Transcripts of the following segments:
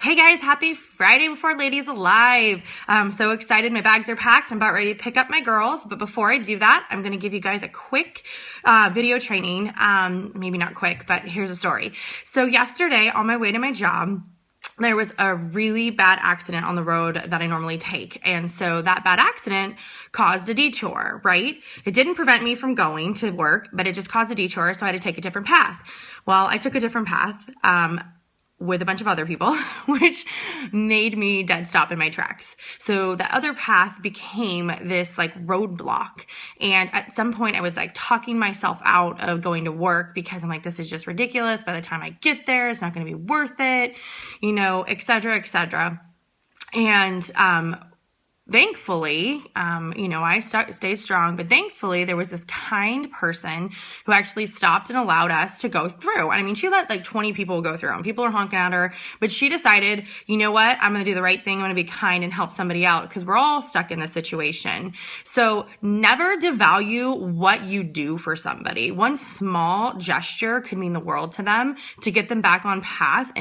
Hey guys, happy Friday before Ladies Alive. I'm so excited. My bags are packed. I'm about ready to pick up my girls. But before I do that, I'm going to give you guys a quick video training. Maybe not quick, but here's a story. So yesterday on my way to my job, there was a really bad accident on the road that I normally take. And so that bad accident caused a detour, right? It didn't prevent me from going to work, but it just caused a detour. So I had to take a different path. Well, I took a different path, with a bunch of other people, which made me dead stop in my tracks. So the other path became this like roadblock. And at some point I was like talking myself out of going to work because I'm like, this is just ridiculous. By the time I get there, it's not going to be worth it, et cetera, et cetera. And, thankfully, I stayed strong, but thankfully there was this kind person who actually stopped and allowed us to go through. And I mean, she let like 20 people go through and people are honking at her, but she decided, you know what? I'm going to do the right thing. I'm going to be kind and help somebody out because we're all stuck in this situation. So never devalue what you do for somebody. One small gesture could mean the world to them to get them back on path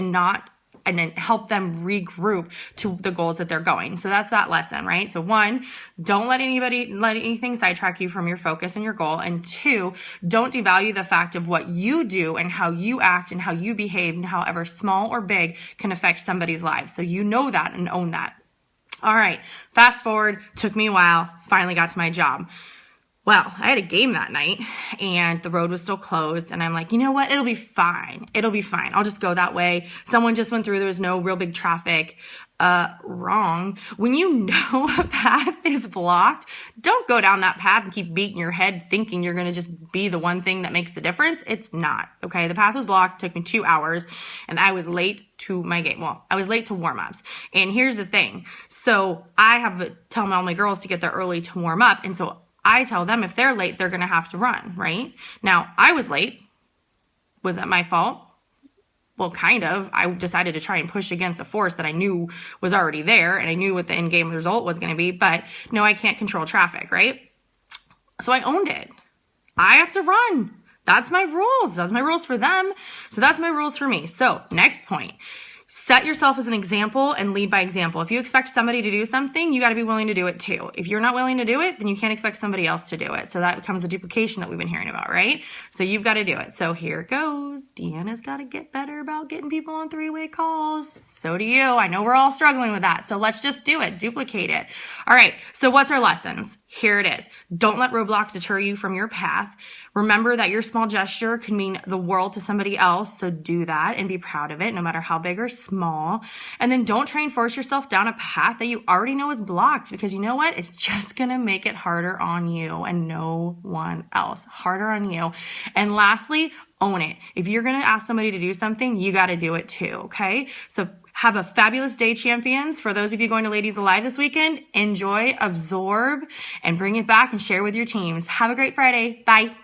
and then help them regroup to the goals that they're going. So that's that lesson, right? So one, don't let anything sidetrack you from your focus and your goal. And two, don't devalue the fact of what you do and how you act and how you behave and however small or big can affect somebody's lives. So you know that and own that. All right, fast forward, took me a while, finally got to my job. Well, I had a game that night and the road was still closed and I'm like, you know what? It'll be fine. It'll be fine. I'll just go that way. Someone just went through. There was no real big traffic. Wrong. When you know a path is blocked, don't go down that path and keep beating your head thinking you're going to just be the one thing that makes the difference. It's not. Okay. The path was blocked. Took me 2 hours and I was late to my game. Well, I was late to warm-ups. And here's the thing. So I have to tell all my girls to get there early to warm up. And so I tell them if they're late, they're going to have to run, right? Now, I was late. Was that my fault? Well, kind of. I decided to try and push against a force that I knew was already there, and I knew what the end game result was going to be, but no, I can't control traffic, right? So I owned it. I have to run. That's my rules. That's my rules for them. So that's my rules for me. So next point. Set yourself as an example and lead by example. If you expect somebody to do something, you got to be willing to do it too. If you're not willing to do it, then you can't expect somebody else to do it. So that becomes a duplication that we've been hearing about, right? So you've got to do it. So here it goes. Deanna's got to get better about getting people on 3-way calls. So do you. I know we're all struggling with that. So let's just do it. Duplicate it. All right. So what's our lessons? Here it is. Don't let roadblocks deter you from your path. Remember that your small gesture can mean the world to somebody else. So do that and be proud of it, no matter how big or small. And then don't try and force yourself down a path that you already know is blocked, because you know what? It's just going to make it harder on you and no one else. Harder on you. And lastly, own it. If you're going to ask somebody to do something, you got to do it too. Okay. So have a fabulous day, champions. For those of you going to Ladies Alive this weekend, enjoy, absorb, and bring it back and share with your teams. Have a great Friday. Bye.